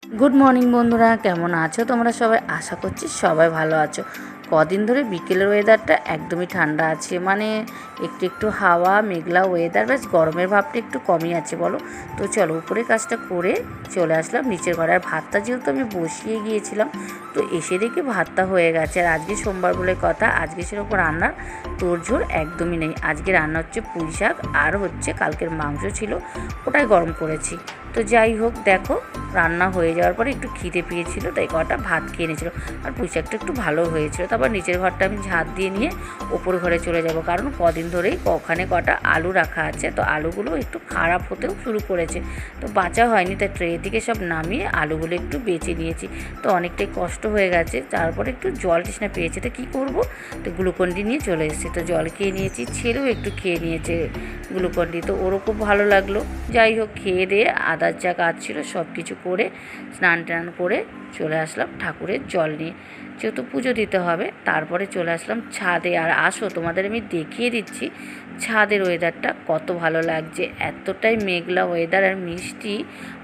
Good morning বন্ধুরা, কেমন আছো তোমরা সবাই? আশা করছি সবাই ভালো আছো। কদিন ধরে বিকেলের ওয়েদারটা একদমই ঠান্ডা আছে, মানে একটু একটু হাওয়া, মেঘলা ওয়েদার, বেশ গরমের ভাবটা একটু কমই আছে বলো। তো চলো উপরে কাজটা করে চলে আসলাম নিচের ঘরে। আর ভাতটা যেহেতু আমি বসিয়ে গিয়েছিলাম, তো এসে দেখি ভাতটা হয়ে গেছে। আর আজকে সোমবার বলে কথা, আজকে সেরকম রান্নার তোড়জোড় একদমই নেই। আজকে রান্না হচ্ছে পুঁই শাক, আর হচ্ছে কালকের মাংস ছিল, ওটাই গরম করেছি। তো যাই হোক, দেখো রান্না হয়ে যাওয়ার পরে একটু খিদে পেয়েছিল, তাই কটা ভাত খেয়ে নিয়েছিল। আর পুঁই শাকটা একটু ভালো হয়েছিল। তারপর নিচের ঘরটা আমি ঝাঁট দিয়ে নিয়ে ওপর ঘরে চলে যাব, কারণ কদিন ধরেই ওখানে কটা আলু রাখা আছে, তো আলুগুলো একটু খারাপ হতেও শুরু করেছে, তো বাঁচা হয়নি। তাই ট্রে থেকে সব নামিয়ে আলুগুলো একটু বেছে নিয়েছি। তো অনেকটাই কষ্ট হয়ে গেছে। তারপরে একটু জল তৃষ্ণা পেয়েছে, তো কী করবো, তো গ্লুকন্ডি নিয়ে চলে এসেছি। তো জল খেয়ে নিয়েছি, ছেলেও একটু খেয়ে নিয়েছে গ্লুকন্ডি, তো ওরও খুব ভালো লাগলো। যাই হোক, খেয়ে দিয়ে আদার যা কাজ ছিল সব কিছু করে স্নান টান করে চলে আসলাম ঠাকুরের জল নিয়ে, যেহেতু পুজো দিতে হবে। তারপরে চলে আসলাম ছাদে। আর আসো, তোমাদের আমি দেখিয়ে দিচ্ছি ছাদের ওয়েদারটা কত ভালো লাগছে। এতটাই মেঘলা ওয়েদার আর মিষ্টি,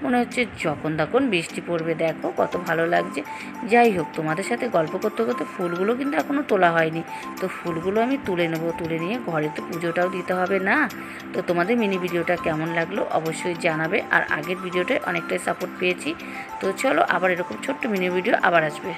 মনে হচ্ছে যখন তখন বৃষ্টি পড়বে। দেখো কত ভালো লাগছে। যাই হোক, তোমাদের সাথে গল্প করতে করতে ফুলগুলো কিন্তু এখনও তোলা হয়নি, তো ফুলগুলো আমি তুলে নেবো। তুলে নিয়ে ঘরে তো পুজোটাও দিতে হবে না। তো তোমাদের মিনি ভিডিওটা কেমন লাগলো অবশ্যই জানাবে। আর আগের ভিডিওটায় অনেকটাই সাপোর্ট পেয়েছি। তো চলো, আবার এরকম ছোট্ট মিনি ভিডিও আবার আসবে।